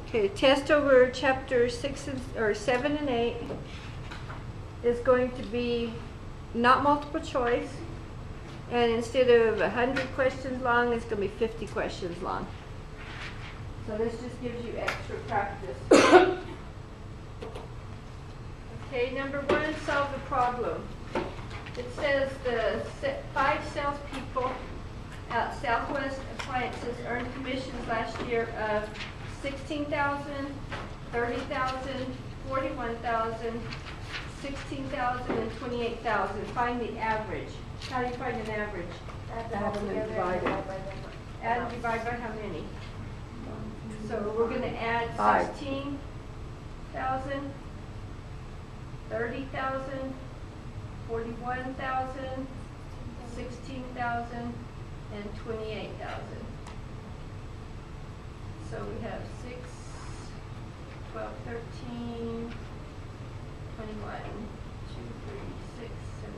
Okay, test over chapter 7 and 8 is going to be not multiple choice, and instead of 100 questions long, it's going to be 50 questions long. So this just gives you extra practice. Okay, number 1, solve the problem. It says the 5 salespeople at Southwest Appliances earned commissions last year of $16,000, $30,000, $41,000, $16,000, and $28,000. Find the average. How do you find an average? Add and divide it. Add and divide by how many? So we're going to add 16,000, 30,000, 41,000, 16,000, and 28,000. So we have 6, 12, 13, 21, 2, 3, 6, 7,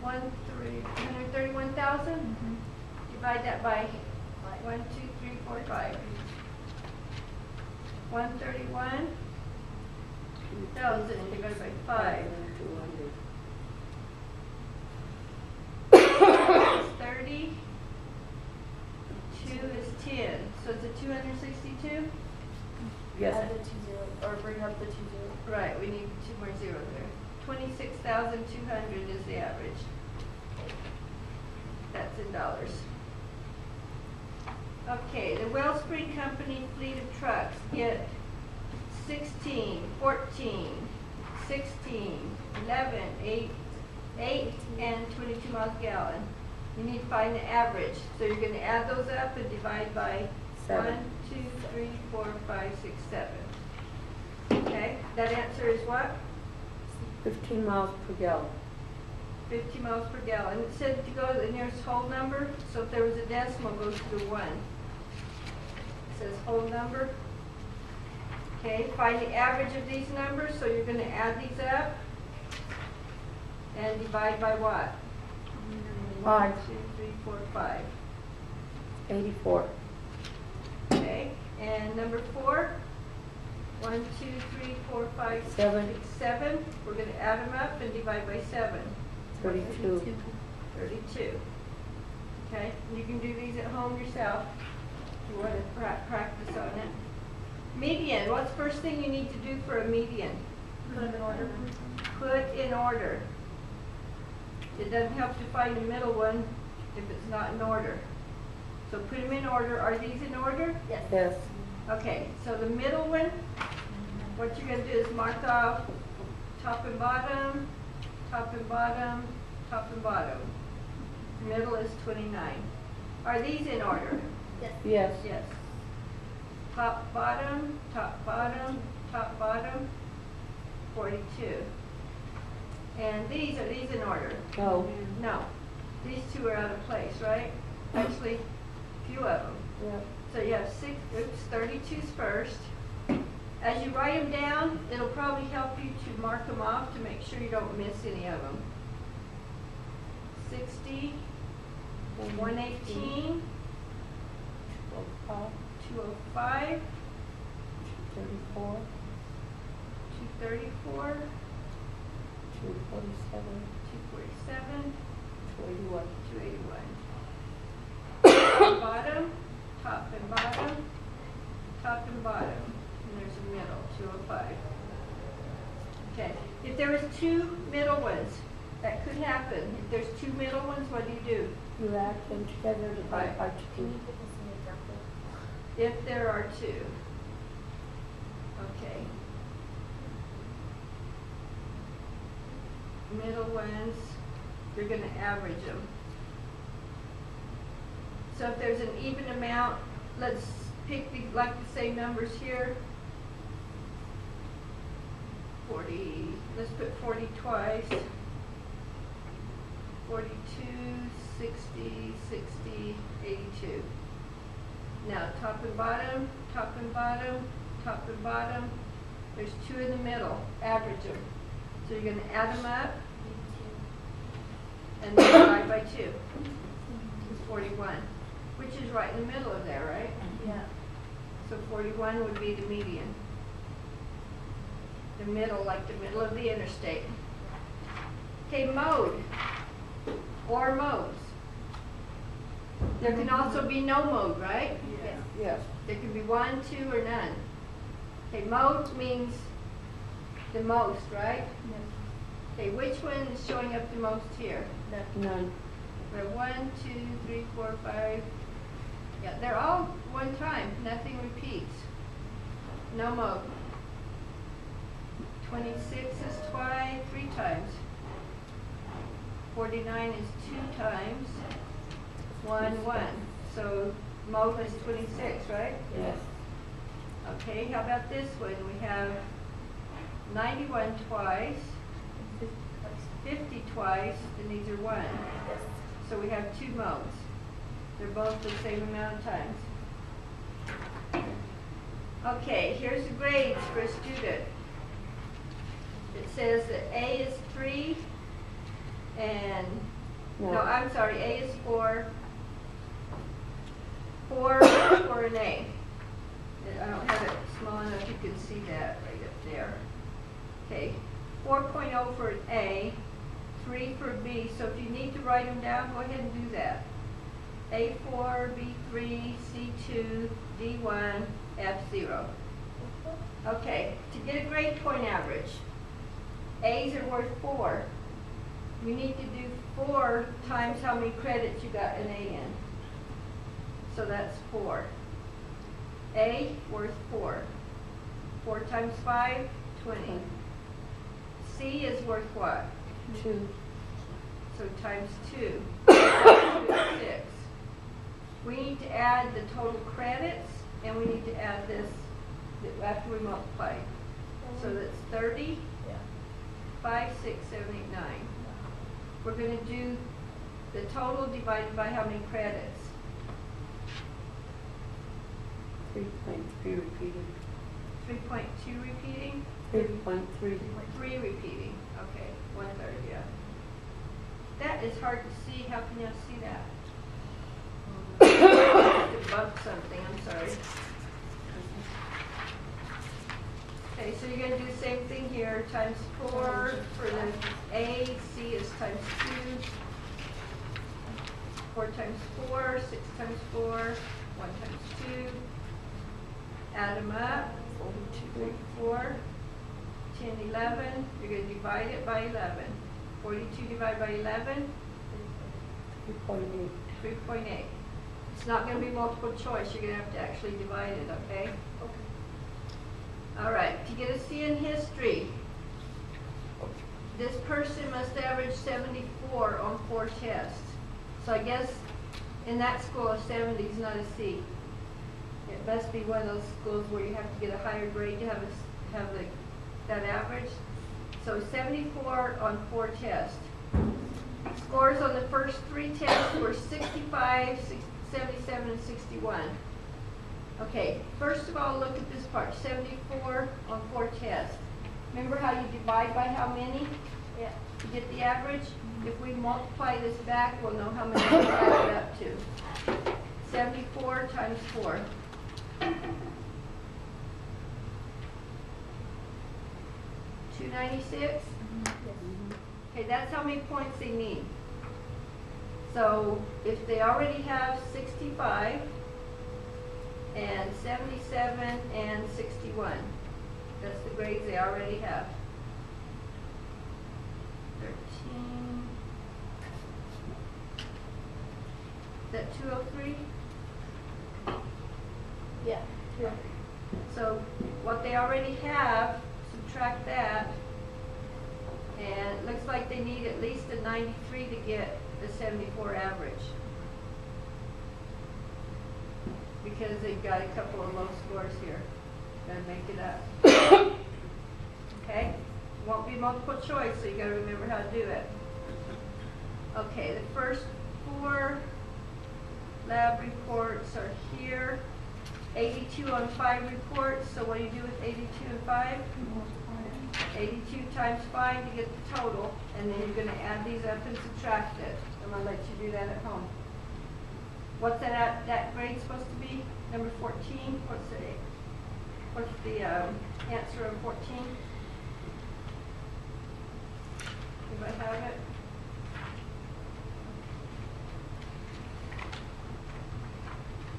1, 3, 131,000. Divide that by 1, 2, 3, 4, 5. 131,000 divided by 5. It's 30. 2 is 10. So is it 262? Yes. Add the 2 zeros, or bring up the 2 zeros. Right, we need 2 more zeros there. 26,200 is the average. That's in dollars. Okay, the Wellspring Company fleet of trucks get 16, 14, 16, 11, 8, and 22 miles a gallon. You need to find the average. So you're going to add those up and divide by 1, 2, 3, 4, 5, 6, 7. Okay, that answer is what? 15 miles per gallon. 50 miles per gallon. It said to go to the nearest whole number, so if there was a decimal, it goes to the 1. It says whole number. Okay, find the average of these numbers, so you're going to add these up and divide by what? 1, 2, 3, 4, 5. 84. Okay, and number 4? 1, 2, 3, 4, 5, 7. 6, 7. We're going to add them up and divide by 7. 32. 32. Okay, you can do these at home yourself if you want to practice on it. Median. What's the first thing you need to do for a median? Put them in order. Put in order. It doesn't help to find the middle one if it's not in order. So put them in order. Are these in order? Yes. Yes. Okay, so the middle one, what you're going to do is mark off top and bottom, top and bottom, top and bottom. Middle is 29. Are these in order? Yes. Yes. Yes. Top, bottom, top, bottom, top, bottom, 42. And these, are these in order? No. No. These 2 are out of place, right? Actually, few of them. Yeah. So you have 32's first. As you write them down, it'll probably help you to mark them off to make sure you don't miss any of them. 60, 118, 205, 34. 234, 247. 247, 281. 281. Bottom, top and bottom, top and bottom. And there's a middle, 205. Okay, if there was 2 middle ones, that could happen. If there's 2 middle ones, what do? You add them together, divide by 2. Can you put this in the example? If there are 2. Okay. Middle ones, you're going to average them. So if there's an even amount, let's pick like the same numbers here. 40, let's put 40 twice. 42, 60, 60, 82. Now top and bottom, top and bottom, top and bottom. There's 2 in the middle. Average them. So you're going to add them up and then divide by 2. It's 41, which is right in the middle of there, right? Yeah. So 41 would be the median. The middle, like the middle of the interstate. Okay, mode or modes. There can also be no mode, right? Yes. Yes. There can be one, two, or none. Okay, mode means the most, right? Yes. Okay, which one is showing up the most here? None. We have 1, 2, 3, 4, 5. Yeah, they're all one time. Nothing repeats. No mode. 26 is twice, 3 times. 49 is 2 times. 1, 1. So mode is 26, right? Yes. Okay, how about this one? We have 91 twice, 50 twice, and these are 1. Yes. So we have 2 modes. They're both the same amount of times. Okay, here's the grades for a student. It says that A is 3 and, no, I'm sorry, A is 4, 4 for an A. I don't have it small enough you can see that right up there. Okay, 4.0 for an A, 3 for B. So if you need to write them down, go ahead and do that. A4, B3, C2, D1, F0. Okay, to get a grade point average, A's are worth 4. You need to do 4 times how many credits you got an A in. So that's 4. A worth 4. 4 times 5, 20. C is worth what? 2. So times 2. 2 is 6. We need to add the total credits, and we need to add this after we multiply. So that's 30, Yeah. 5, 6, 7, 8, 9. We're going to do the total divided by how many credits? 3.3 repeating. 3.2 repeating? 3.3. 3 repeating. Okay, 1/3, yeah. That is hard to see. How can you see that? To bump something, I'm sorry. Okay, so you're going to do the same thing here, times 4 for the A, C is times 2, 4 times 4, 6 times 4, 1 times 2, add them up, 42, 4, 10, 11, you're going to divide it by 11. 42 divided by 11, 3.8. 3.8. It's not going to be multiple choice, you're going to have to actually divide it, okay? All right, to get a C in history, this person must average 74 on 4 tests. So I guess in that school a 70 is not a C. It must be one of those schools where you have to get a higher grade to have that average. So 74 on 4 tests. Scores on the first 3 tests were 65, 77, and 61. Okay, first of all, look at this part, 74 on 4 tests. Remember how you divide by how many? Yeah. To get the average? If we multiply this back, we'll know how many we added up to. 74 times 4. 296? Okay, that's how many points they need. So if they already have 65 and 77 and 61, that's the grades they already have. 13. Is that 203? Yeah. So what they already have, subtract that, and it looks like they need at least a 93 to get the 74 average. Because they've got a couple of low scores here. Gotta make it up. Okay? Won't be multiple choice, so you gotta remember how to do it. Okay, the first 4 lab reports are here. 82 on 5 reports, so what do you do with 82 and 5? 82 times 5 to get the total, and then you're going to add these up and subtract it. I'm going to let you do that at home. What's that grade supposed to be? Number 14, what's the answer of 14? Anybody have it?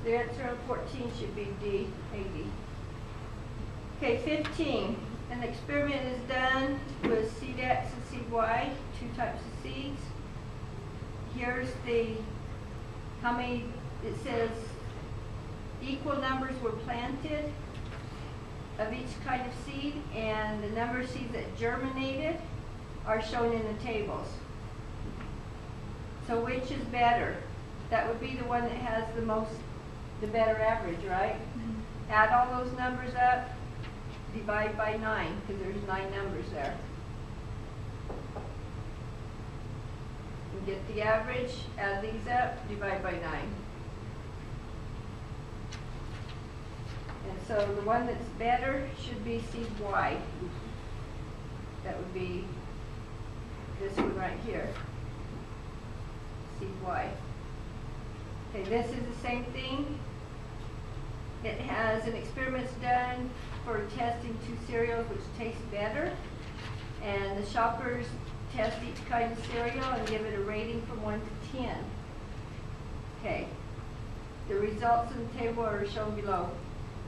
The answer of 14 should be D, 80. Okay, 15. An experiment is done with seed X and seed Y, two types of seeds. Here's how many, it says equal numbers were planted of each kind of seed, and the number of seeds that germinated are shown in the tables. So which is better? That would be the one that has the better average, right? Mm-hmm. Add all those numbers up, divide by 9, because there's 9 numbers there. And get the average, add these up, divide by 9. And so the one that's better should be seed Y. That would be this one right here, seed Y. Okay, this is the same thing. It has an experiments done for testing 2 cereals which taste better, and the shoppers test each kind of cereal and give it a rating from 1 to 10. Okay, the results in the table are shown below.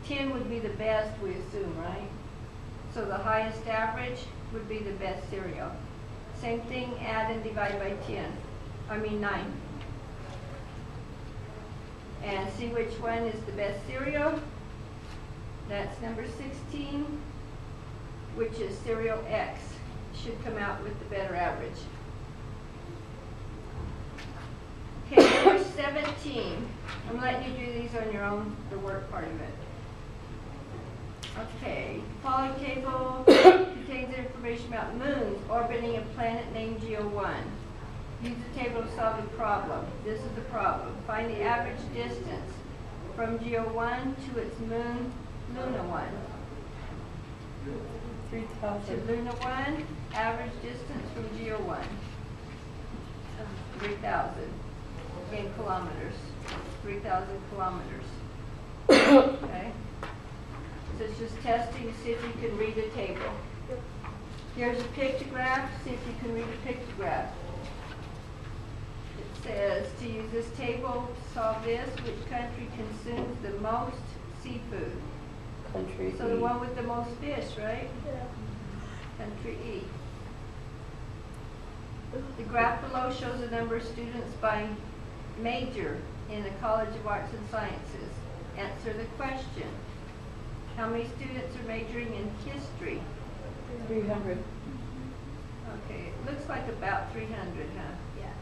10 would be the best, we assume, right? So the highest average would be the best cereal. Same thing, add and divide by 9. And see which one is the best cereal. That's number 16, which is cereal X. Should come out with the better average. Okay, number 17. I'm letting you do these on your own, the work part of it. Okay, the following table contains information about moons orbiting a planet named Geo1. Use the table to solve the problem. This is the problem. Find the average distance from Geo1 to its moon, Luna 1. 3,000. To Luna 1, average distance from Geo1. 3,000 in kilometers. 3,000 kilometers. Okay? So it's just testing to see if you can read a table. Here's a pictograph. See if you can read a pictograph. It says to use this table to solve this, which country consumes the most seafood? Country So E. the one with the most fish, right? Yeah. Country E. The graph below shows the number of students by major in the College of Arts and Sciences. Answer the question. How many students are majoring in history? 300. Okay, it looks like about 300, huh? Yeah.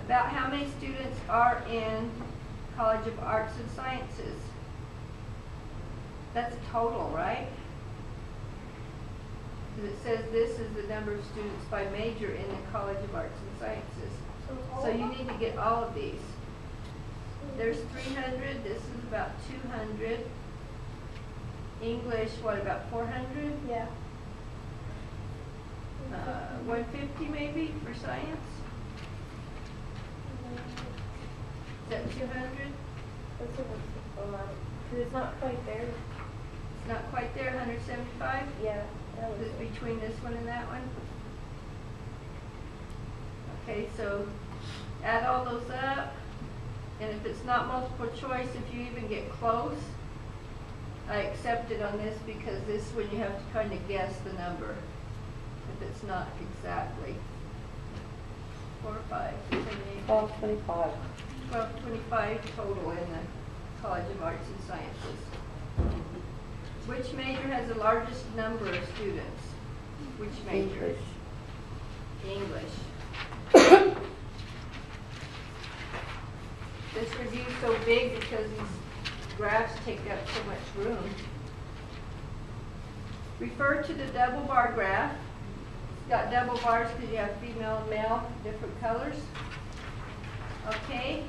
About how many students are in College of Arts and Sciences? That's total, right? Because it says this is the number of students by major in the College of Arts and Sciences. So you need to get all of these. There's 300, this is about 200. English, what, about 400? Yeah. 150 maybe for science? Is that 200? That's a lot. Because it's not quite there. It's not quite there, 175? Yeah. That was Is it between this one and that one? Okay, so add all those up, and if it's not multiple choice, if you even get close, I accept it on this because this one you have to kind of guess the number if it's not exactly. 4, 5, 6, 7, 8, 1225. 1225 total in the College of Arts and Sciences. Which major has the largest number of students? Which major? English. This review is so big because these graphs take up so much room. Refer to the double bar graph. It's got double bars because you have female and male, different colors. Okay,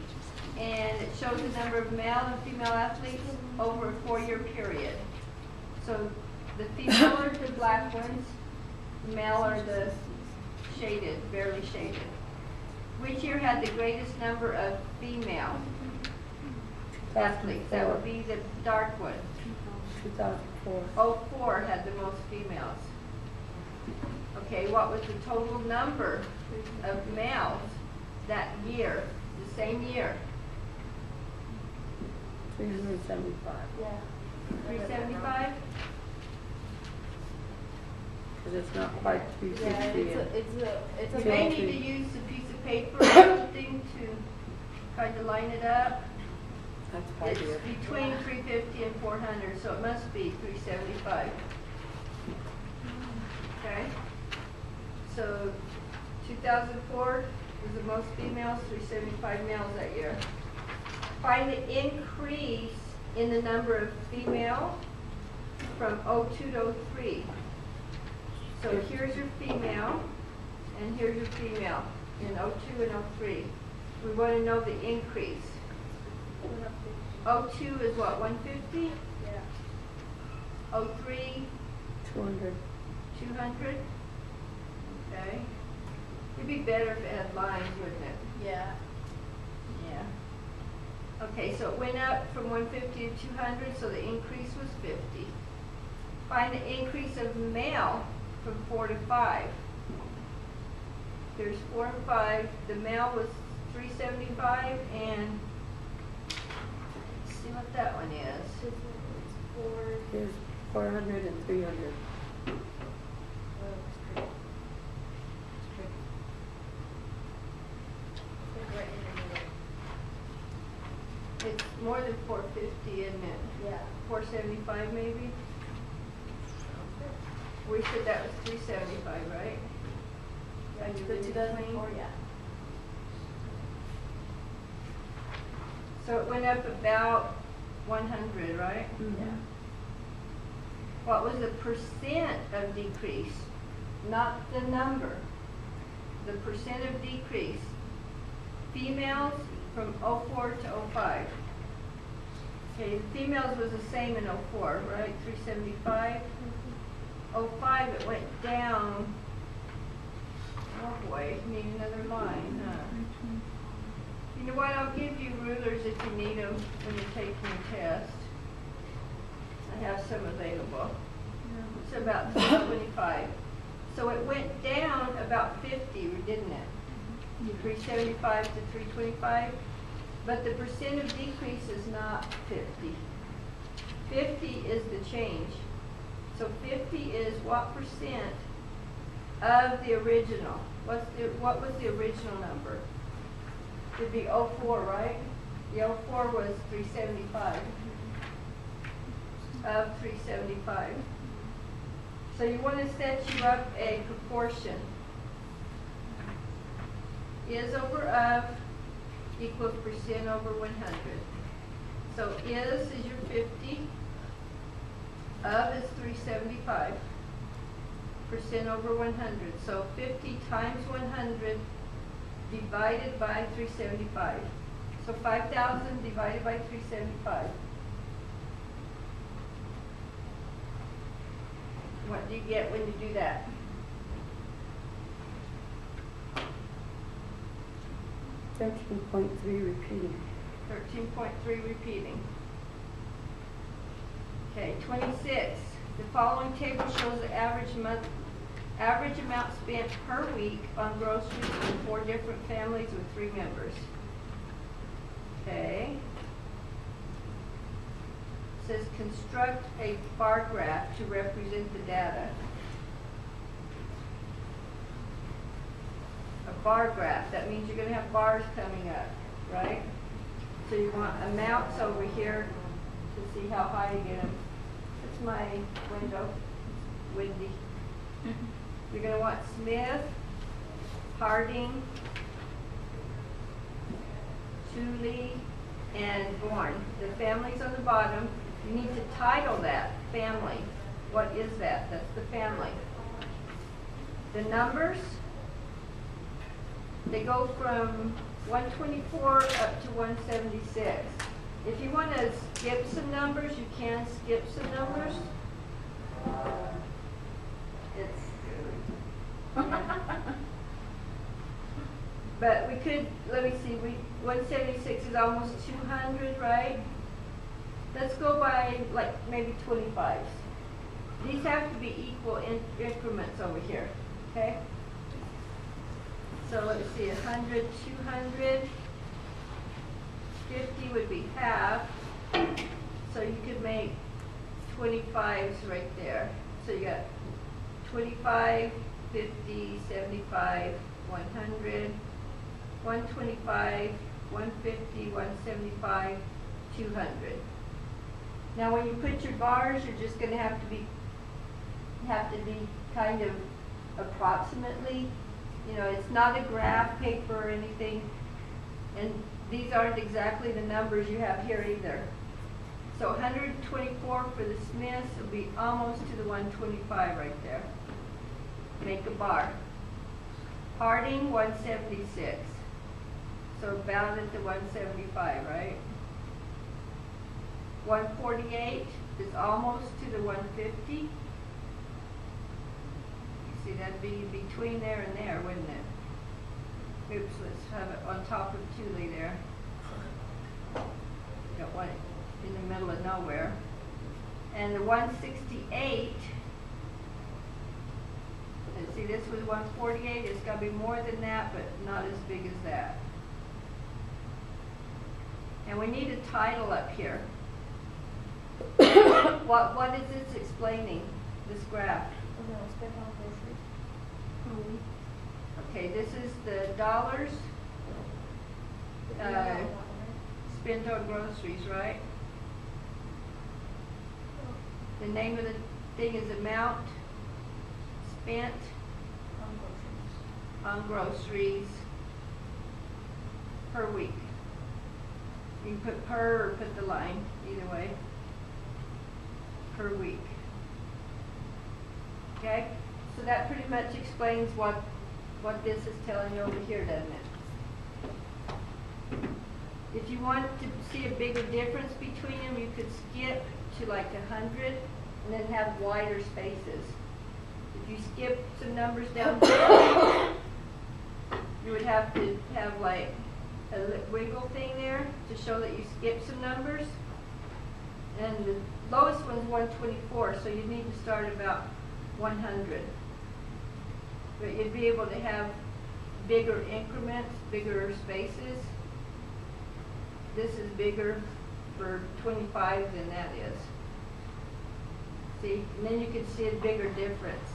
and it shows the number of male and female athletes over a 4-year period. So the female are the black ones, male are the shaded, barely shaded. Which year had the greatest number of female? athletes. That would be the dark one. 2004. 04 had the most females. Okay, what was the total number of males that year, the same year? 375. Yeah. 375? Because it's not quite Yeah, 350. it's a You may Okay. need to use a piece of paper or something to kind of line it up. That's high It's here. between 350 and 400, so it must be 375. Okay? So 2004 was the most females, 375 males that year. Find the increase in the number of female from 02 to 03. So here's your female, and here's your female in 02 and 03. We want to know the increase. 02 is what, 150? Yeah. 03, 200. 200? Okay. It'd be better if it had lines, wouldn't it? Yeah. Yeah. Okay, so it went up from 150 to 200, so the increase was 50. Find the increase of male from 4 to 5. There's 4 and 5. The male was 375, and let's see what that one is. It's four. Here's 400 and 300. It's more than 450, isn't it? Yeah. 475 maybe? We said that was 375, right? Yeah, And you the did 2004, yeah. So it went up about 100, right? Yeah. What was the percent of decrease? Not the number. The percent of decrease. Females from 04 to 05. Okay, the females was the same in 04, right? 375. 05 it went down. Oh boy, need another line, huh? You know what, I'll give you rulers if you need them when you're taking your test. I have some available. It's about 325. So it went down about 50, didn't it? 375 to 325. But the percent of decrease is not 50. 50 is the change. So 50 is what percent of the original? What was the original number? It'd be 04, right? The 04 was 375. Of 375. So you want to set you up a proportion. Is over of equals percent over 100. So is your 50. Of is 375. Percent over 100. So 50 times 100 divided by 375. So 5,000 divided by 375. What do you get when you do that? 13.3 repeating. 13.3 repeating. Okay, 26. The following table shows the average amount spent per week on groceries in 4 different families with 3 members. Okay. It says construct a bar graph to represent the data. A bar graph, that means you're going to have bars coming up, right? So you want amounts over here to see how high to get them. That's my window. It's windy. You're going to want Smith, Harding, Tooley, and Bourne. The families on the bottom, you need to title that family. What is that? That's the family. The numbers, they go from 124 up to 176. If you want to skip some numbers, you can skip some numbers. But we could, let me see, 176 is almost 200, right? let's go by like maybe 25s. These have to be equal increments over here, okay? So let's see, 100, 200, 50 would be half. So you could make 25s right there. So you got 25, 50, 75, 100, 125, 150, 175, 200. Now when you put your bars, you're just going to have to be kind of approximately. You know, it's not a graph paper or anything, and these aren't exactly the numbers you have here either. So 124 for the Smiths will be almost to the 125 right there. Make a bar. Harding, 176. So about at the 175, right? 148 is almost to the 150. You see, that'd be between there and there, wouldn't it? Oops, let's have it on top of Thule there. Don't want it in the middle of nowhere. And the 168, and see, this was 148. It's got to be more than that, but not as big as that. And we need a title up here. What is this explaining, this graph? Spend on groceries. Okay, this is the dollars spent on groceries, right? The name of the thing is amount spent on groceries per week. You can put per or put the line, either way. Per week. Okay? So that pretty much explains what this is telling you over here, doesn't it? If you want to see a bigger difference between them, you could skip to like 100 and then have wider spaces. If you skip some numbers down there, you would have to have like a wiggle thing there to show that you skipped some numbers. And the lowest one's 124, so you need to start about 100. But you'd be able to have bigger increments, bigger spaces. This is bigger for 25 than that is. See, and then you can see a bigger difference.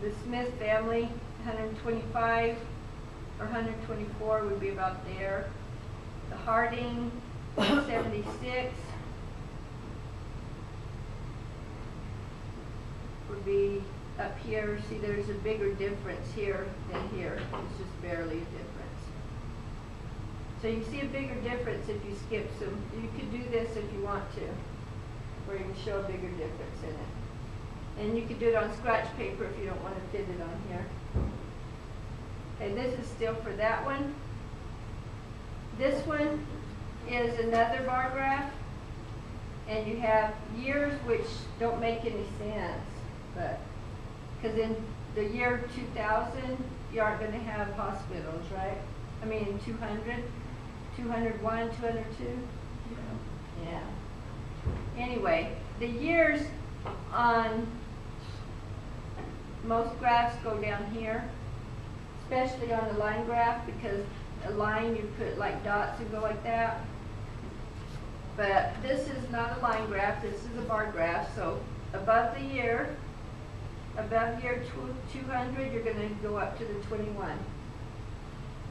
The Smith family, 125 or 124 would be about there. The Harding, 176 would be up here. See, there's a bigger difference here than here. It's just barely a difference. So you see a bigger difference if you skip some. You could do this if you want to, where you can show a bigger difference in it. And you could do it on scratch paper if you don't want to fit it on here. Okay, this is still for that one. This one is another bar graph, and you have years which don't make any sense, but because in the year 2000 you aren't going to have hospitals, right? I mean 200, 201, 202. Yeah. Anyway, the years on most graphs go down here, especially on the line graph, because a line you put like dots and go like that. But this is not a line graph, this is a bar graph. So above the year, above year 200, you're going to go up to the 21.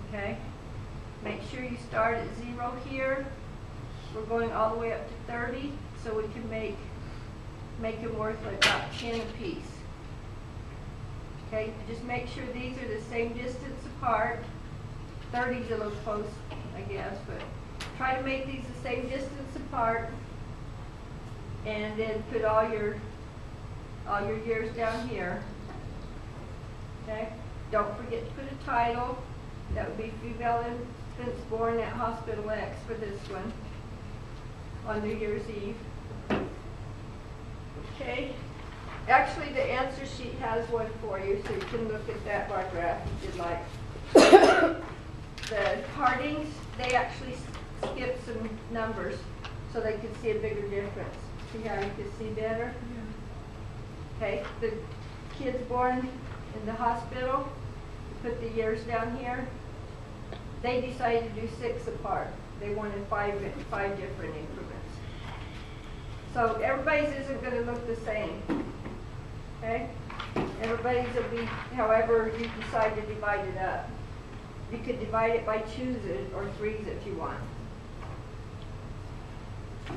Okay? Make sure you start at 0 here. We're going all the way up to 30, so we can make them worth like about 10 apiece. Okay, just make sure these are the same distance apart. 30's a little close, I guess, but try to make these the same distance apart, and then put all your years down here. Okay, don't forget to put a title. That would be female infants born at Hospital X for this one on New Year's Eve. Okay. Actually, the answer sheet has one for you, so you can look at that bar graph if you'd like. The Hardings, they actually skipped some numbers. so they could see a bigger difference. See how you can see better? Okay, the kids born in the hospital, put the years down here. They decided to do 6 apart. They wanted 5 different increments. So everybody's isn't going to look the same. Okay? Everybody's will be however you decide to divide it up. You could divide it by 2s or 3s if you want.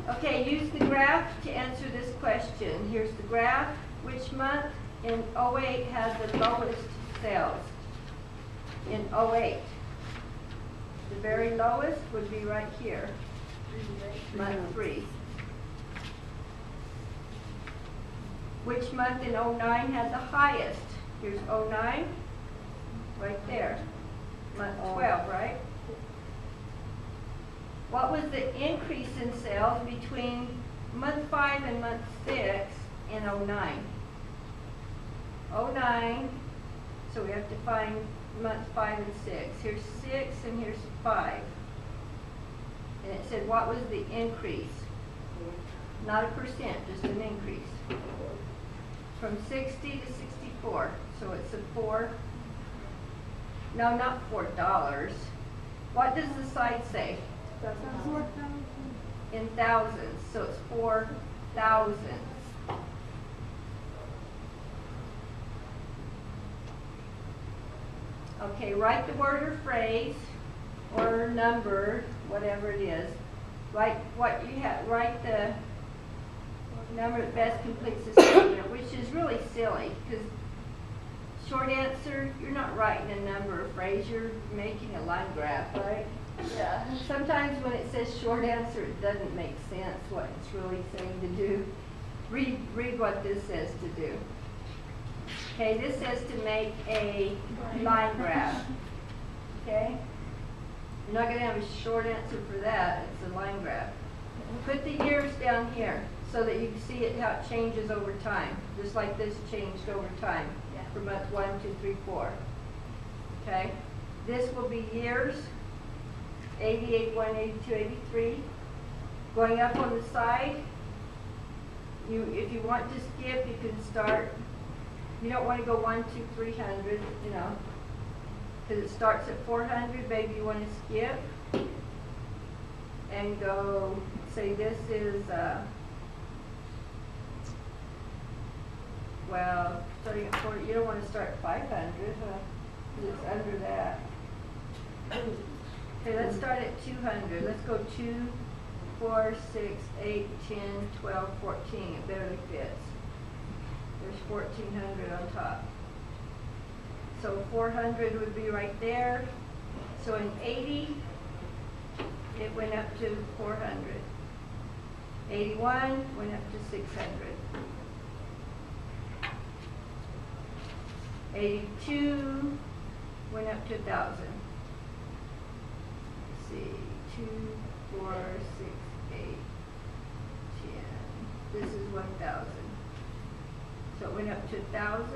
Okay, use the graph to answer this question. Here's the graph. Which month in 08 had the lowest sales? In 08. The very lowest would be right here. Month 3. Which month in 09 had the highest? Here's 09, right there. Month 12, right? What was the increase in sales between month 5 and month 6 in 09? 09, so we have to find month 5 and 6. Here's 6 and here's 5. And it said what was the increase? Not a percent, just an increase. From 60 to 64. So it's a 4. No, not $4. What does the side say? In thousands. So it's 4,000. Okay, write the word or phrase or number, whatever it is. Write what you have. Write the number that best completes the statement, which is really silly because short answer, you're not writing a number or phrase, you're making a line graph, right? Yeah. Sometimes when it says short answer, it doesn't make sense what it's really saying to do. Read what this says to do. Okay, this says to make a line graph. Okay? You're not going to have a short answer for that. It's a line graph. Put the years down here so that you can see it how it changes over time. Just like this changed over time for month 1, 2, 3, 4. Okay? This will be years. 80, 81, 82, 83. Going up on the side, if you want to skip, you can start. You don't want to go 1, 2, 300, you know, because it starts at 400. Maybe you want to skip and go, say this is, well, starting at 40, you don't want to start at 500, because it's under that. Okay, let's start at 200. Let's go 2, 4, 6, 8, 10, 12, 14. It barely fits. There's 1,400 on top. So 400 would be right there. So in 80, it went up to 400. 81 went up to 600. 82 went up to 1,000. Let's see, 2, 4, 6, 8, 10. This is 1,000. So it went up to 1,000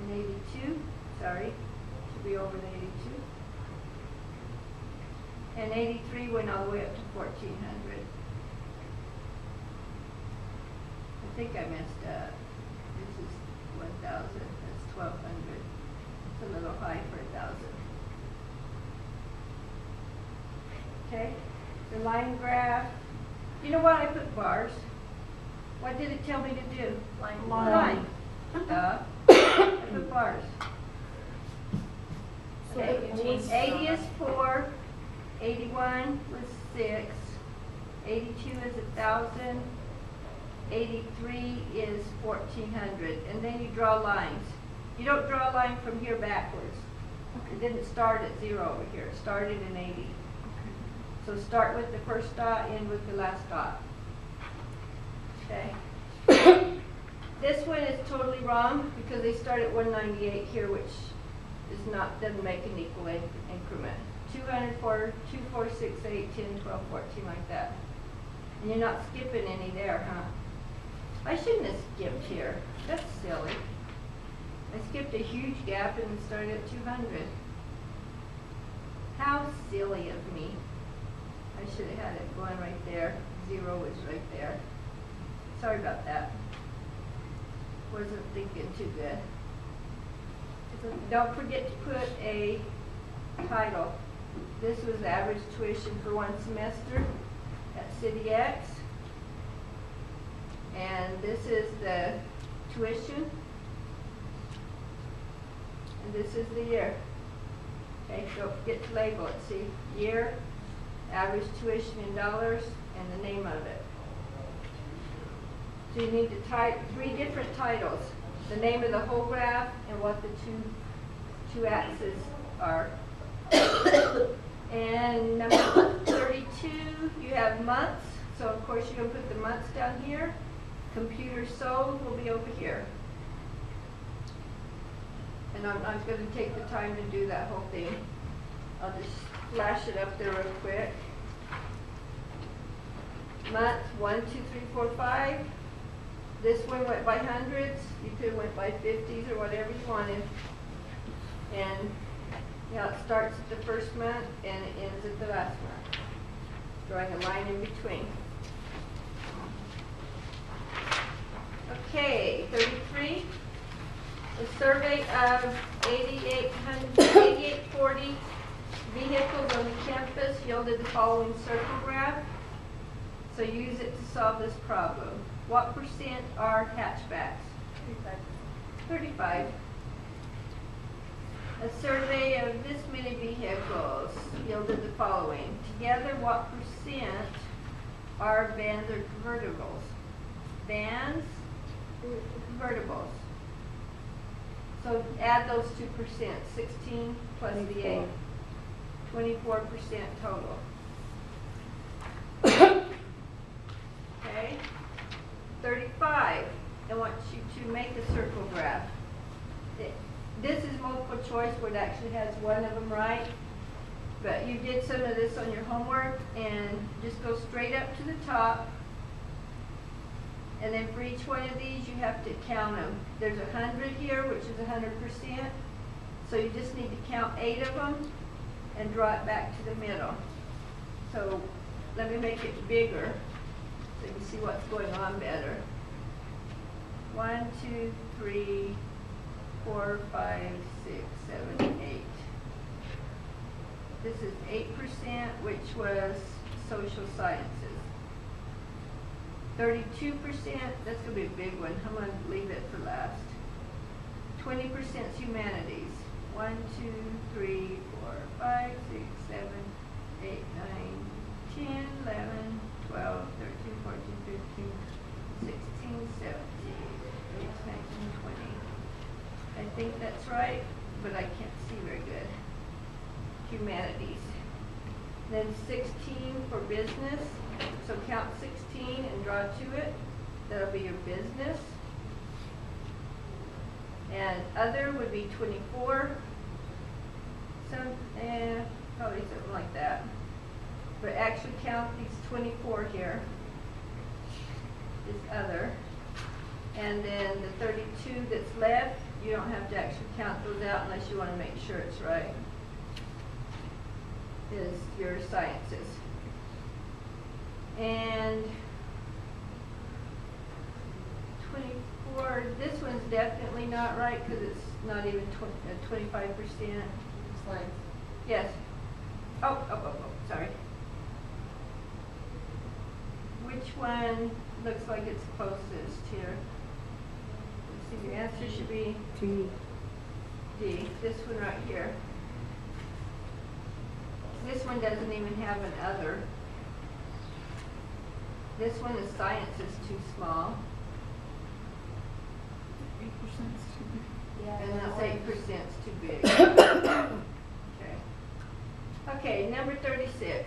and 82. Sorry, should be over the 82. And 83 went all the way up to 1,400. I think I messed up. This is 1,000. That's 1,200. It's a little high for 1,000. Okay. The line graph. You know why I put bars? What did it tell me to do? Line. I put bars. So Okay. 80 is 4. 81 was 6. 82 is 1,000. 83 is 1,400. And then you draw lines. You don't draw a line from here backwards. It didn't start at 0 over here. It started in 80. So start with the first dot, end with the last dot. Okay. This one is totally wrong because they start at 198 here, which is not, doesn't make an equal increment. 204, 2, 4, 6, 8, 10, 12, 14, like that. And you're not skipping any there, huh? I shouldn't have skipped here. That's silly. I skipped a huge gap and started at 200. How silly of me. I should have had it going right there. 0 was right there. Sorry about that. Wasn't thinking too good. Don't forget to put a title. This was average tuition for one semester at City X. And this is the tuition. And this is the year. Okay, don't forget to label it. See, year, average tuition in dollars, and the name of it. So you need to type 3 different titles. The name of the whole graph and what the two axes are. And number 32, you have months. So of course you're going to put the months down here. Computers sold will be over here. And I'm not going to take the time to do that whole thing. I'll just flash it up there real quick. Month 1, 2, 3, 4, 5. This one went by hundreds. You could have went by 50s or whatever you wanted. And yeah, it starts at the first month and it ends at the last month. Drawing a line in between. Okay, 33. A survey of 8,840 vehicles on the campus yielded the following circle graph. So use it to solve this problem. What percent are hatchbacks? 35. A survey of this many vehicles yielded the following. Together, what percent are vans or convertibles? Vans, convertibles. So add those 2%, 16 plus the 8, 24% total. Okay, 35, I want you to make a circle graph. This is multiple choice where it actually has one of them right, but you did some of this on your homework, and just go straight up to the top. And then for each one of these, you have to count them. There's 100 here, which is 100%. So you just need to count 8 of them and draw it back to the middle. So let me make it bigger so you can see what's going on better. 1, 2, 3, 4, 5, 6, 7, 8. This is 8%, which was social sciences. 32%, that's going to be a big one. I'm going to leave it for last. 20% is humanities. 1, 2, 3, 4, 5, 6, 7, 8, 9, 10, 11, 12, 13, 14, 15, 16, 17, 18, 19, 20. I think that's right, but I can't see very good. Humanities. Then 16 for business. So count 16 and draw to it. That'll be your business. And other would be 24. Probably something like that. But actually count these 24 here. Is other. And then the 32 that's left, you don't have to actually count those out unless you want to make sure it's right. Is your sciences. And 24, this one's definitely not right because it's not even 25%. Slides. Yes. Oh, sorry. Which one looks like it's closest here? Let's see, the answer should be G. D. This one right here. This one doesn't even have an other. This one is science is too small. 8% is too big. Yeah. And that's 8% is too big. Okay. Okay, number 36.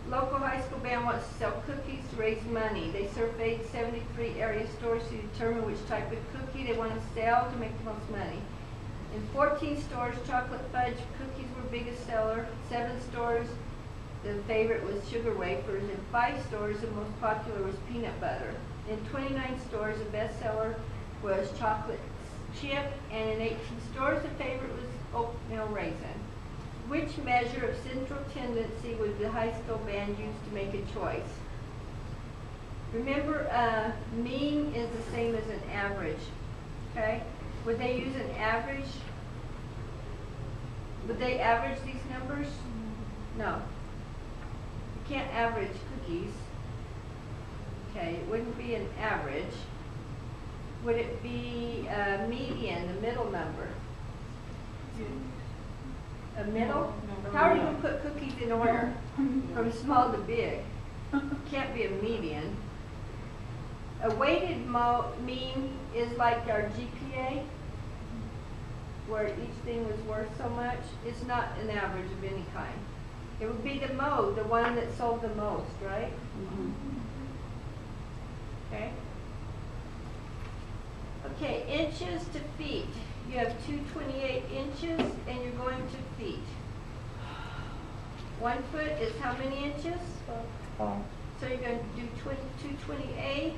Local high school band wants to sell cookies to raise money. They surveyed 73 area stores to determine which type of cookie they want to sell to make the most money. In 14 stores, chocolate fudge cookies were biggest seller. 7 stores, the favorite was sugar wafers. In 5 stores, the most popular was peanut butter. In 29 stores, the best seller was chocolate chip. And in 18 stores, the favorite was oatmeal raisin. Which measure of central tendency would the high school band use to make a choice? Remember, mean is the same as an average, okay? Would they use an average? Would they average these numbers? No. You can't average cookies. Okay, it wouldn't be an average. Would it be a median, the middle number? A middle? How are you going to put cookies in order from small to big? Can't be a median. A weighted mean is like our GPA, where each thing was worth so much. It's not an average of any kind. It would be the mode, the one that sold the most, right? Okay. Okay, inches to feet. You have 228 inches and you're going to feet. 1 foot is how many inches? 12. So you're going to do 228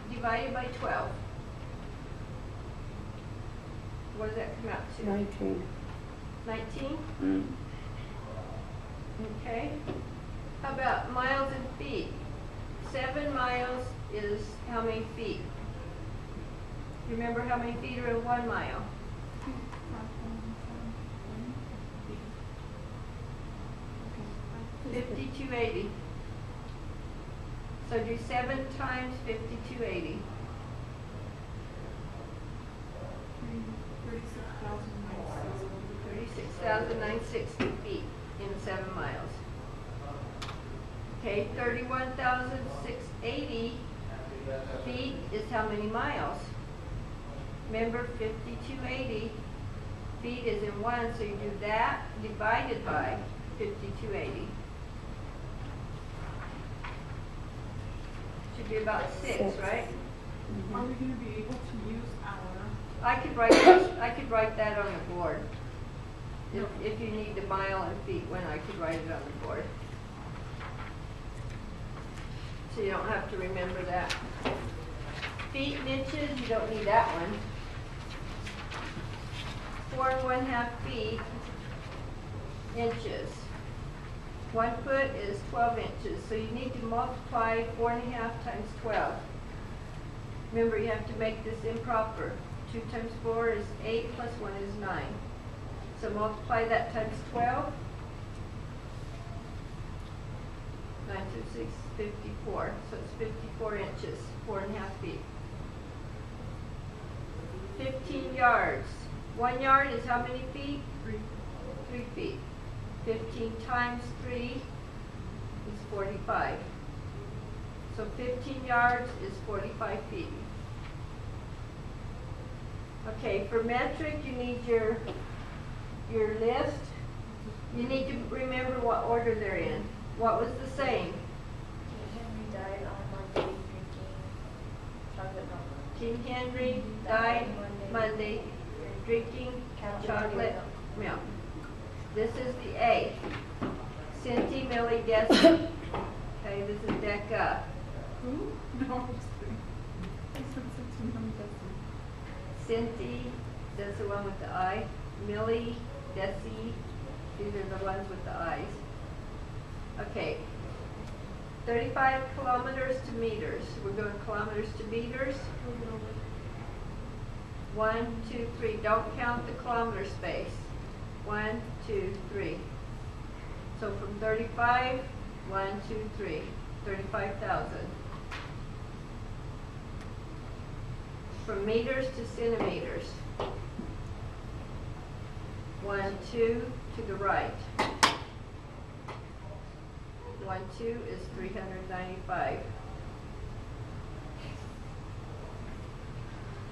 divided by 12. What does that come out to? 19. 19? Mm. Okay. How about miles and feet? 7 miles is how many feet? Remember how many feet are in 1 mile? 5280. So do 7 times 5280. 36,960 feet in 7 miles. Okay, 31,680 feet is how many miles? Remember, 5280 feet is in 1, so you do that divided by 5280. Should be about 6, right? Are we going to be able to use our? I could write that on a board. If you need the mile and feet when I could write it on the board. So you don't have to remember that. Feet and inches, you don't need that one. 4 1/2 feet, inches. 1 foot is 12 inches, so you need to multiply 4 1/2 times 12. Remember, you have to make this improper. 2 times 4 is 8, plus 1 is 9. So multiply that times 12. 9 times 6 is 54. So it's 54 inches, 4 1/2 feet. 15 yards. 1 yard is how many feet? 3 feet. 15 times 3 is 45. So 15 yards is 45 feet. Okay, for metric, you need your list. You need to remember what order they're in. What was the same? Henry died on Monday drinking chocolate milk. King Henry died Monday drinking chocolate milk. This is the A. Centi, milli, deci. Okay, this is deca. Who? No, I'm just kidding. I said something on Centi, that's the one with the I. Milli, deci, these are the ones with the I's. Okay. 35 kilometers to meters. We're going kilometers to meters. 1, 2, 3. Don't count the kilometer space. 1, 2, 3. So from 35, 1, 2, 3. 35,000. From meters to centimeters. 1, 2 to the right. 1, 2 is 395.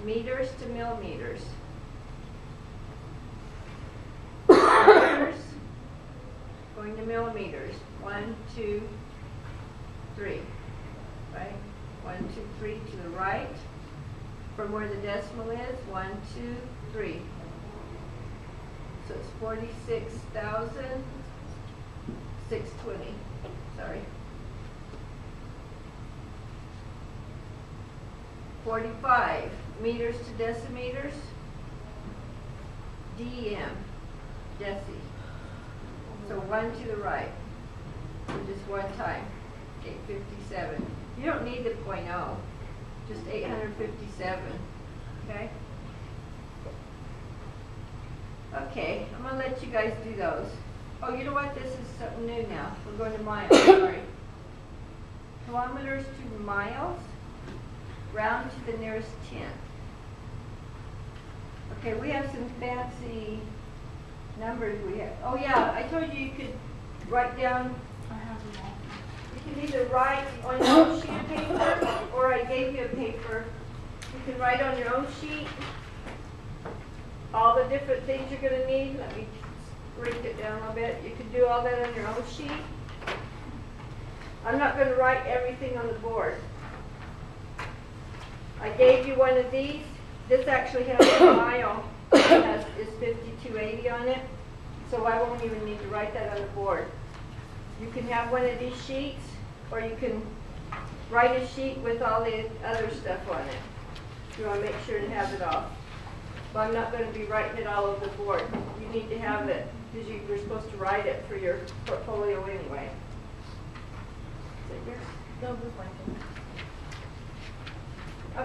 Meters to millimeters. Meters going to millimeters. 1, 2, 3. Right? 1, 2, 3 to the right. From where the decimal is, 1, 2, 3. So it's 46,620. Sorry. 45 meters to decimeters. DM. Jesse. So 1 to the right. So just one time. 857. You don't need the .0. Just 857. Okay? Okay, I'm going to let you guys do those. Oh, you know what? This is something new now. We're going to miles. Sorry. Kilometers to miles. Round to the nearest tenth. Okay, we have some fancy numbers we have. Oh yeah, I told you you could write down. I have them all. You can either write on your own sheet of paper, or I gave you a paper. You can write on your own sheet all the different things you're going to need. Let me break it down a little bit. You can do all that on your own sheet. I'm not going to write everything on the board. I gave you one of these. This actually has a mile. Is 5280 on it. So I won't even need to write that on the board. You can have one of these sheets, or you can write a sheet with all the other stuff on it. You want to make sure to have it all. But I'm not going to be writing it all over the board. You need to have it, because you're supposed to write it for your portfolio anyway. Is it yours? No, with my phone.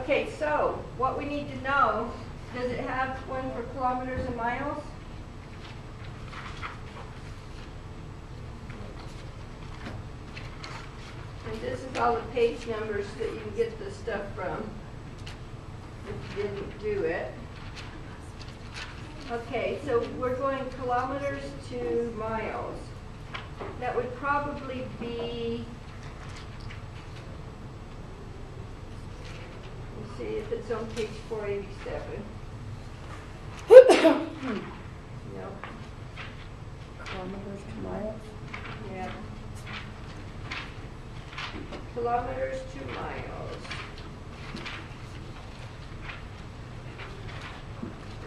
Okay, so what we need to know, does it have one for kilometers and miles? And this is all the page numbers that you can get the stuff from if you didn't do it. Okay, so we're going kilometers to miles. That would probably be, let's see if it's on page 487. No. Kilometers to miles? Yeah. Kilometers to miles.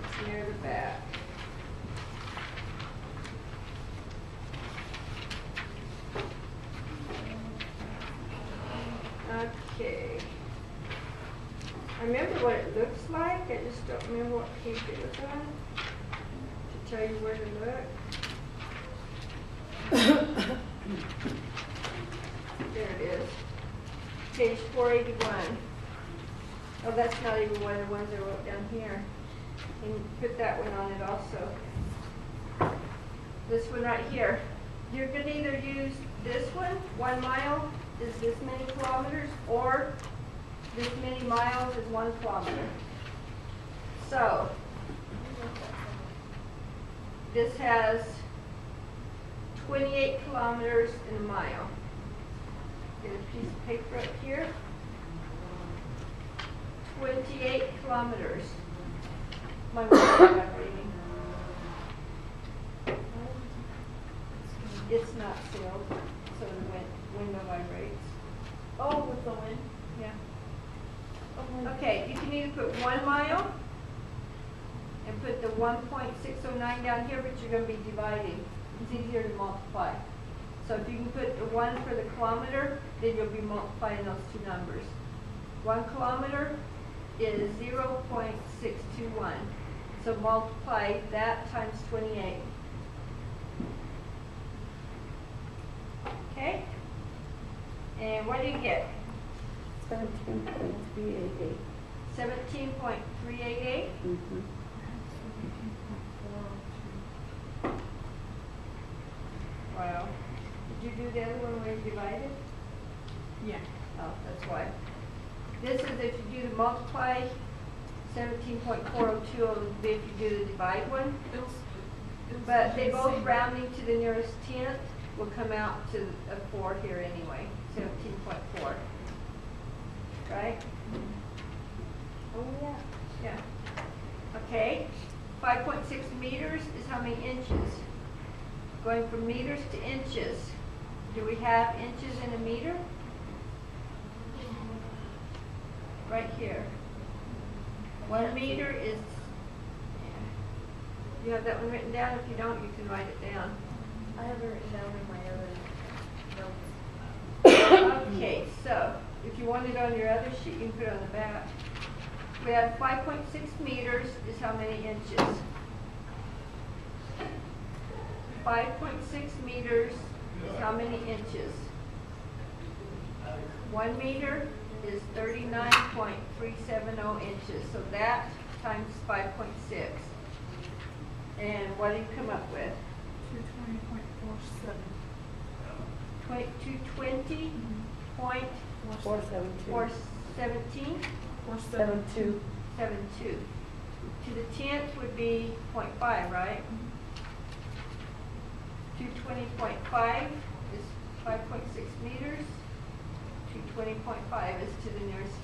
It's near the back. Okay. I remember what it looks like. I just don't remember what page it was on to tell you where to look. There it is. Page 481. Oh, that's not even one of the ones I wrote down here. And put that one on it also. This one right here. You're going to either use this one, 1 mile is this many kilometers, or this many miles is 1 kilometer. So, this has 28 kilometers in a mile. Get a piece of paper up here. 28 kilometers. My word's not reading. It's not sealed, so the window vibrates. Oh, with the wind? Yeah. Oh, Okay, you can either put 1 mile and put the 1.609 down here, but you're going to be dividing. It's easier to multiply. So if you can put the 1 for the kilometer, then you'll be multiplying those two numbers. 1 kilometer is 0.621. So multiply that times 28. Okay? And what do you get? 17.388. 17.388? Mm-hmm. Wow. Did you do the other one where you divided? Yeah. Oh, that's why. This is if you do the multiply, 17.402 would be if you do the divide one. But they both rounding to the nearest tenth will come out to a 4 here anyway, 17.4. Right? Oh, yeah. Yeah. Okay. 5.6 meters is how many inches? Going from meters to inches. Do we have inches in a meter? Right here. 1 meter is, you have that one written down? If you don't, you can write it down. I have it written down in my other notes. Okay, so if you want it on your other sheet, you can put it on the back. We have 5.6 meters is how many inches? 5.6 meters is how many inches? 1 meter is 39.370 inches. So that times 5.6. And what do you come up with? 220.47. 417? 472. 72. To the 10th would be 0.5, right? 220.5 is 5.6 meters. 220.5 is to the nearest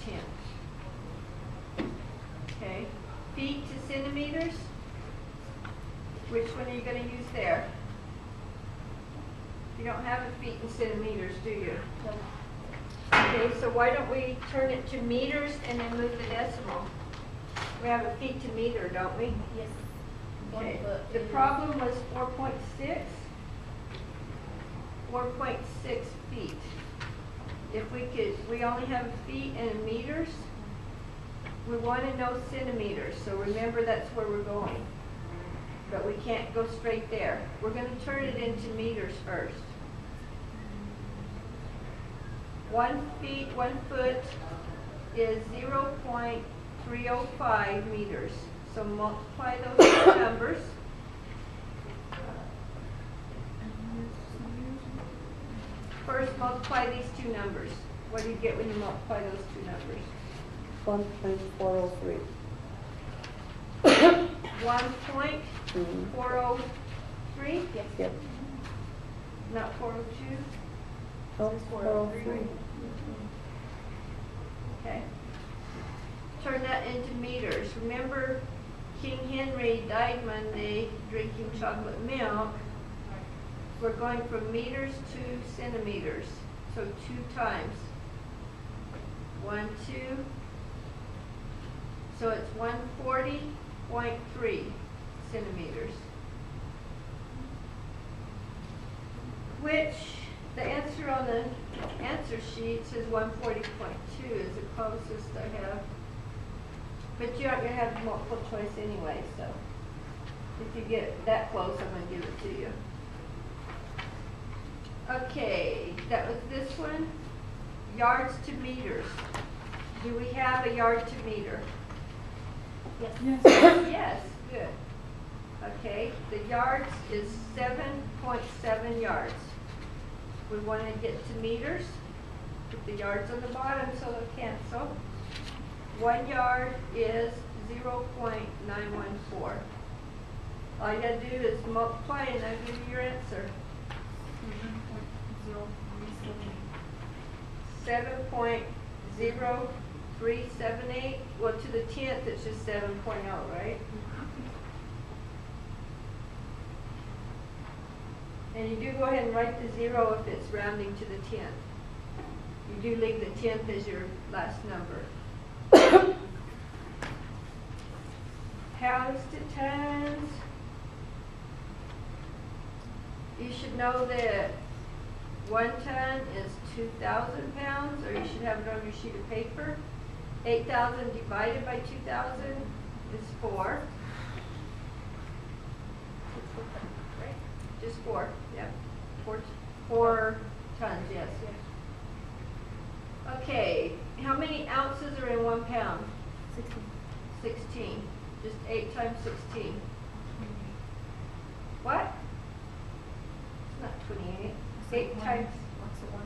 10th. Okay. Feet to centimeters. Which one are you going to use there? You don't have a feet in centimeters, do you? No. Okay, so why don't we turn it to meters and then move the decimal? We have a feet to meter, don't we? Yes. Okay. 1 foot. The problem was 4.6. 4.6 feet. If we only have feet and meters. We want to know centimeters, so remember that's where we're going. But we can't go straight there. We're going to turn it into meters first. 1 foot is 0.305 meters. So multiply those two numbers. First, multiply these two numbers. What do you get when you multiply those two numbers? 1.403. 1.403? Yes. Yep. Not 402? Oh, 403. Okay. Turn that into meters. Remember, King Henry died Monday drinking chocolate milk. We're going from meters to centimeters. So 2 times. 1, 2. So it's 140.3 centimeters. Which the answer on the answer sheet says 140.2 is the closest I have. But you aren't going to have multiple choice anyway, so if you get that close, I'm going to give it to you. Okay, that was this one. Yards to meters. Do we have a yard to meter? Yes. Yes. Yes, good. Okay, the yards is 7.7 yards. We want to get to meters. Put the yards on the bottom so they'll cancel. 1 yard is 0.914. All you gotta do is multiply and that'll give you your answer. 7.0378. Well, to the 10th, it's just 7.0, right? And you do go ahead and write the 0 if it's rounding to the 10th. You do leave the 10th as your last number. Pounds to tons. You should know that 1 ton is 2,000 pounds, or you should have it on your sheet of paper. 8,000 divided by 2,000 is 4. Just 4, yeah. 4 tons, yes. Okay, how many ounces are in 1 pound? 16. Just 8 times 16. What? It's not 28. 8 times.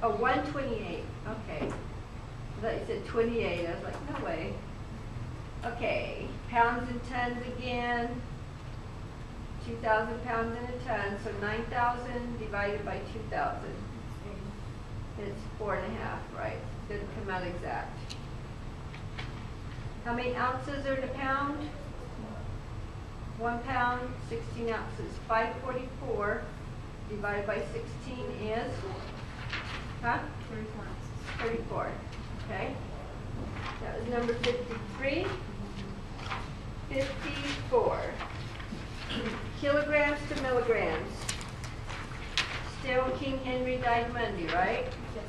Oh, 128. Okay. I thought you said 28. I was like, no way. Okay. Pounds and tons again. 2,000 pounds in a ton. So 9,000 divided by 2,000. It's 4.5, right? Didn't come out exact. How many ounces are in a pound? 1 pound, 16 ounces. 544 divided by 16 is? Huh? 34. Okay. That was number 53. 54. Kilograms to milligrams. Still King Henry died Monday, right? Yes.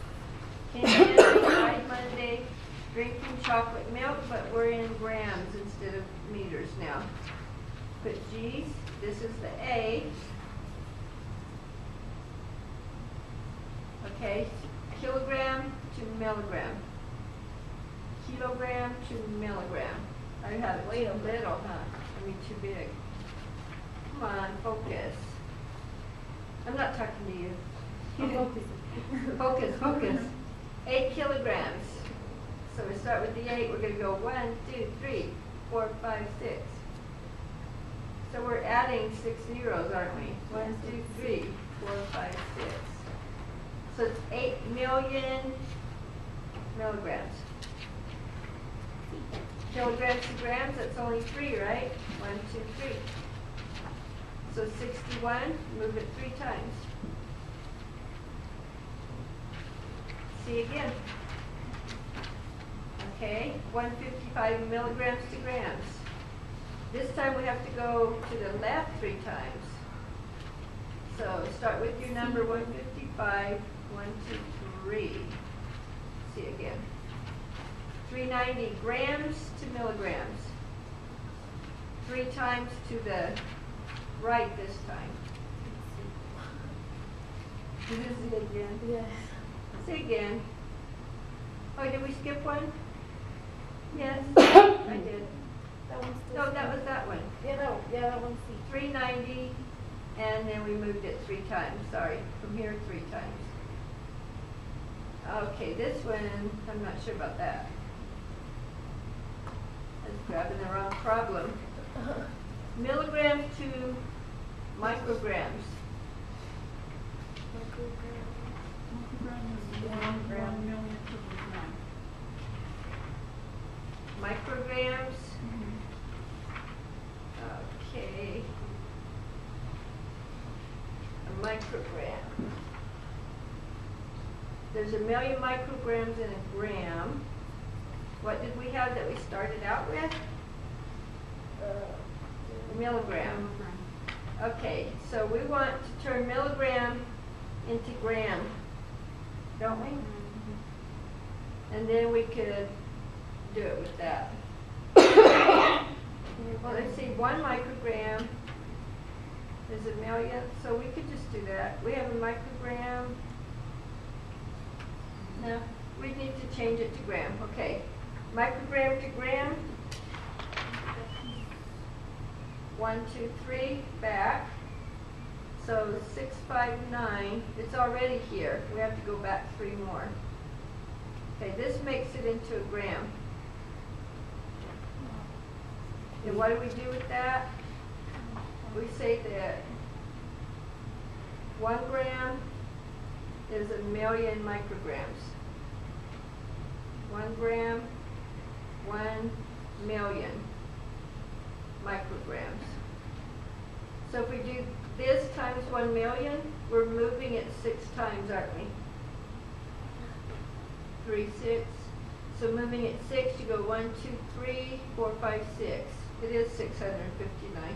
King Henry died Monday drinking chocolate milk, but we're in grams instead of meters now. Put G's. This is the A. Okay, kilogram to milligram. Kilogram to milligram. I have it too little, huh? I mean too big. Come on, focus. I'm not talking to you. Focus, focus. 8 kilograms. So we start with the 8. We're going to go 1, 2, 3, 4, 5, 6. So we're adding 6 zeros, aren't we? 1, 2, 3, 4, 5, 6. So it's 8 million milligrams. Kilograms to grams, that's only 3, right? 1, 2, 3. So 61, move it 3 times. See again. Okay, 155 milligrams to grams. This time we have to go to the left 3 times. So start with your number 155, 1, 2, 3. See again. 390 grams to milligrams. 3 times to the right this time. Did you see again? Yes. See again. Oh, did we skip one? Yes, I did. That one's still No, that was that one. Yeah, that one's C. 390, and then we moved it 3 times. Sorry, from here 3 times. Okay, this one, I'm not sure about that. I was grabbing the wrong problem. Milligrams to micrograms. Microgram is 1 millionth of a gram. Micrograms. Okay. A microgram. There's 1 million micrograms in a gram. What did we have that we started out with? Milligram. Okay, so we want to turn milligram into gram, don't we? And then we could do it with that. Well, let's see, 1 microgram is 1 millionth, so we could just do that. We have a microgram. No, we need to change it to gram. Okay, microgram to gram. 1, 2, 3, back. So 659, it's already here. We have to go back 3 more. Okay, this makes it into a gram. And what do we do with that? We say that 1 gram is 1 million micrograms. 1 gram, 1 million micrograms. So if we do this times 1 million, we're moving it 6 times, aren't we? 3, 6. So moving it 6, you go 1, 2, 3, 4, 5, 6. It is 659.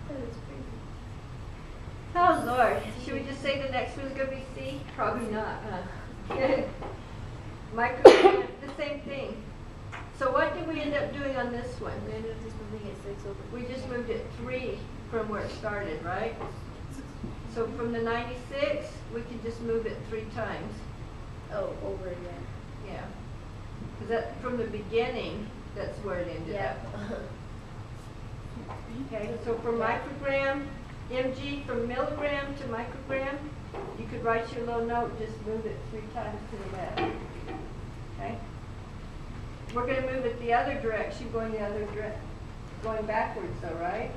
That is crazy. Oh Lord, should we just say the next one's going to be C? Probably not, huh? Microgram, the same thing. So what did we end up doing on this one? We ended up just moving it 6 over. We just moved it 3 from where it started, right? So from the 96, we could just move it 3 times. Oh, over again. Yeah. Because that from the beginning, that's where it ended Yeah. up. Okay, so from microgram, mg, from milligram to microgram, you could write your little note, just move it 3 times to the left. Okay? We're going to move it the other direction, going backwards though, right?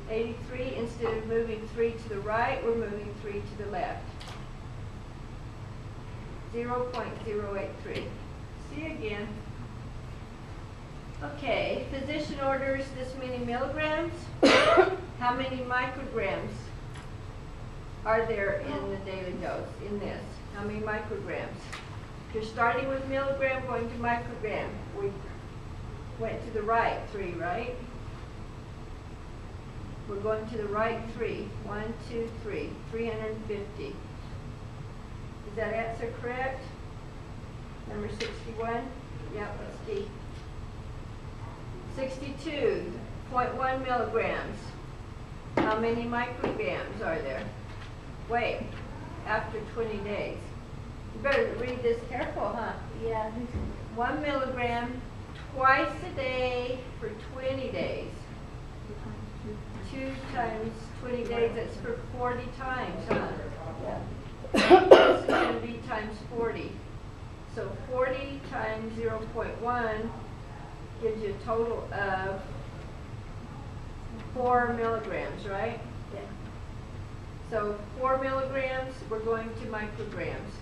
83, instead of moving 3 to the right, we're moving 3 to the left. 0.083. See again. Okay, physician orders this many milligrams. How many micrograms are there in the daily dose in this? How many micrograms? You're starting with milligram, going to microgram. We went to the right 3, right? We're going to the right 3. 1, 2, 3. 350. Is that answer correct? Number 61? Yep, that's D. 62.1 milligrams. How many micrograms are there? Wait, after 20 days. You better read this careful, huh? Yeah. 1 milligram twice a day for 20 days. 2 times 20 days, that's for 40 times, huh? This is going to be times 40. So 40 times 0.1 gives you a total of 4 milligrams, right? Yeah. So 4 milligrams, we're going to micrograms.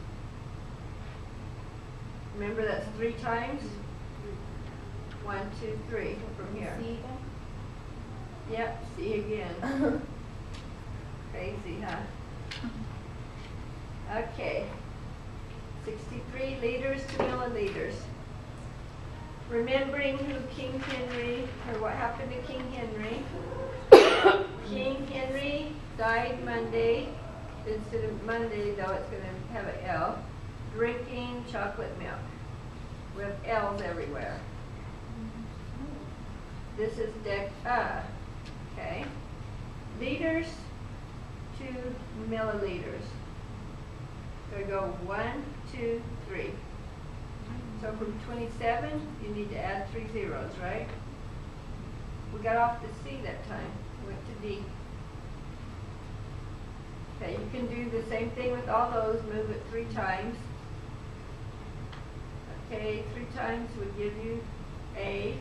Remember, that's 3 times? 1, 2, 3 from here. See again? Yep, see again. Crazy, huh? Okay. 63 liters to milliliters. Remembering who King Henry, or what happened to King Henry. King Henry died Monday. Instead of Monday, though, it's going to have an L. Drinking chocolate milk. We have L's everywhere. This is okay. Liters to milliliters. So go 1, 2, 3. So from 27, you need to add 3 zeros, right? We got off to C that time. Went to D. Okay, you can do the same thing with all those. Move it 3 times. Okay, 3 times would give you A.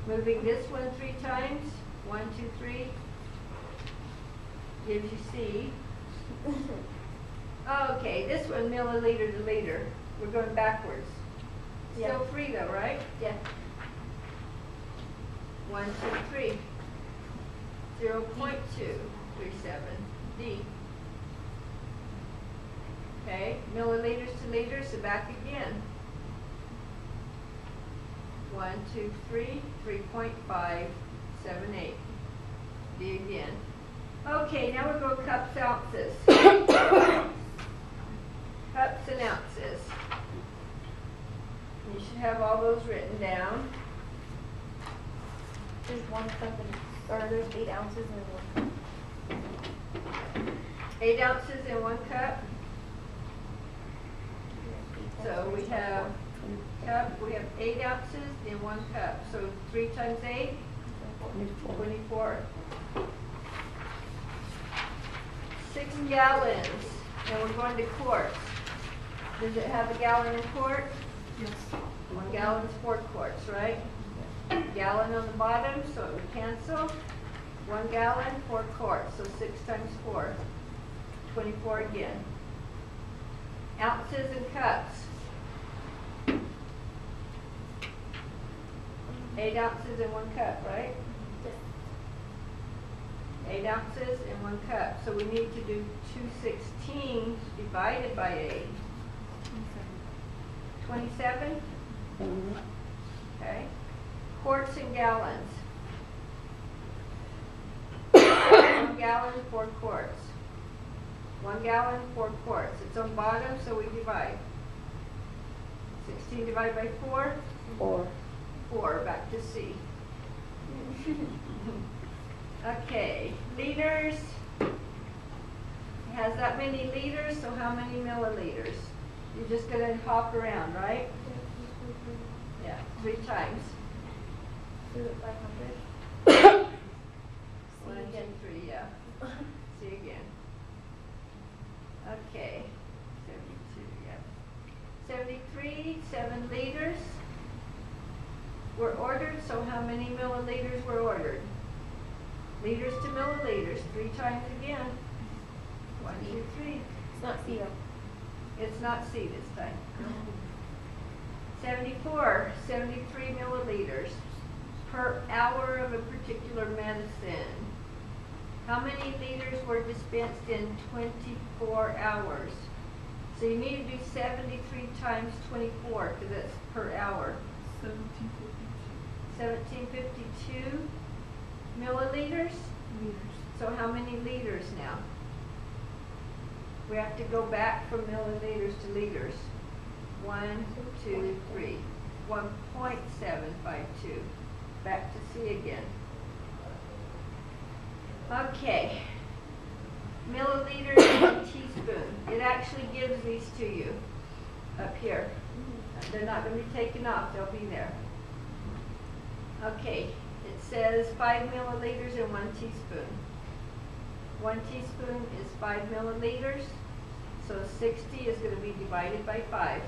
Moving this one 3 times. 1, 2, 3. Gives you C. Okay, this one milliliter to liter. We're going backwards. Still Yeah. 3 though, right? Yeah. 1, 2, 3. 0.237. D. Okay, milliliters to liters, so back again. 1, 2, 3, 3.578. D again. Okay, now we're going cups, ounces. Cups and ounces. You should have all those written down. There's 1 cup or there's 8 ounces in 1 cup. 8 ounces in 1 cup. So we have cup, we have 8 ounces in 1 cup. So 3 times 8, 24. 6 gallons, and we're going to quarts. Does it have a gallon in quart? Yes. 1 gallon's 4 quarts, right? Gallon on the bottom, so it would cancel. 1 gallon, 4 quarts, so 6 times 4, 24 again. Ounces and cups. 8 ounces in 1 cup, right? 8 ounces in 1 cup. So we need to do 2/16 divided by 8. 27? Okay. Quarts and gallons. 1 gallon, 4 quarts. 1 gallon, 4 quarts. It's on bottom, so we divide. 16 divided by 4? 4. 4, back to C. Okay, liters. It has that many liters, so how many milliliters? You're just going to hop around, right? Yeah, 3 times. Do it 500. 1, 2, 3, yeah. See again. Okay, 72, yeah. 73, 7 liters were ordered, so how many milliliters were ordered? Liters to milliliters, 3 times again. 1, 2, 3. It's not zero. It's not C this time. 74, 73 milliliters per hour of a particular medicine. How many liters were dispensed in 24 hours? So you need to do 73 times 24 because that's per hour. 1752 milliliters. So how many liters now? We have to go back from milliliters to liters. 1, 2, 3. 1.752. Back to C again. Okay. milliliters and 1 teaspoon. It actually gives these to you up here. They're not going to be taken off, they'll be there. Okay, it says 5 milliliters and 1 teaspoon. 1 teaspoon is 5 milliliters, so 60 is going to be divided by 5,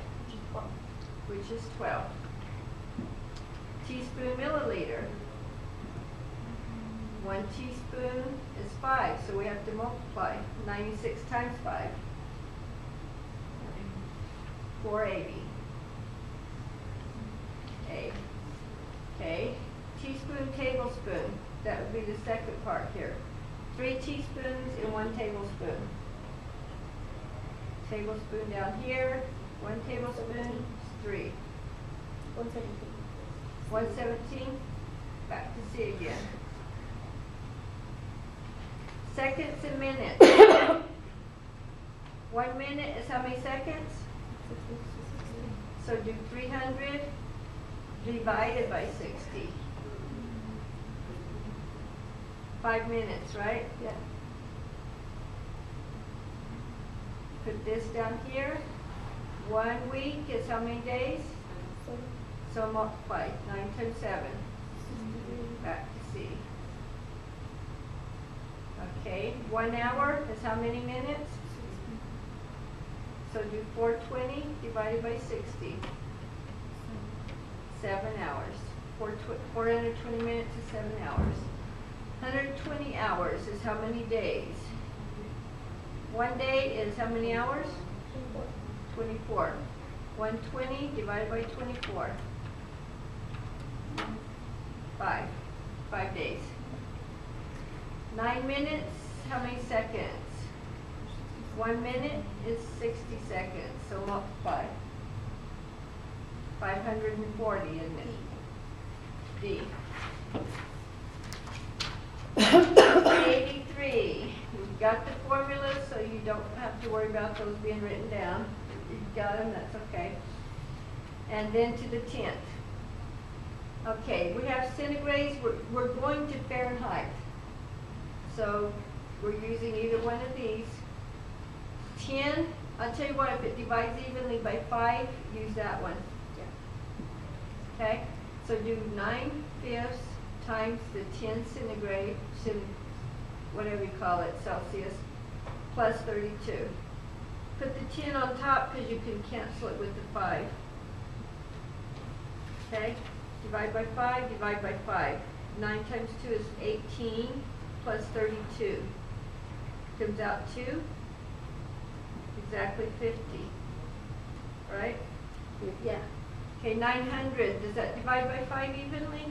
which is 12. Teaspoon milliliter. 1 teaspoon is 5, so we have to multiply 96 times 5. 480. Okay. Teaspoon, tablespoon. That would be the second part here. 3 teaspoons and 1 tablespoon. Tablespoon down here. 1 tablespoon is 3. 117. Back to C again. Seconds and minutes. 1 minute is how many seconds? So do 300 divided by 60. 5 minutes, right? Yeah. Put this down here. 1 week is how many days? So multiply 9 times 7. Back to C. Okay, 1 hour is how many minutes? So do 420 divided by 60. 7 hours. 420 minutes is 7 hours. 120 hours is how many days? 1 day is how many hours? 24. 120 divided by 24. 5 days. 9 minutes, how many seconds? 1 minute is 60 seconds, so multiply. 540, isn't it? D. 83. We've got the formulas, so you don't have to worry about those being written down. You've got them, that's okay. And then to the 10th. Okay, we have centigrades. We're going to Fahrenheit. So we're using either one of these. 10, I'll tell you what, if it divides evenly by 5, use that one. Okay, so do 9/5 times the 10 centigrade, whatever you call it, Celsius, plus 32. Put the 10 on top because you can cancel it with the 5. Okay, divide by 5, divide by 5. 9 times 2 is 18, plus 32. Comes out to exactly 50, right? Yeah. Okay, 900, does that divide by 5 evenly?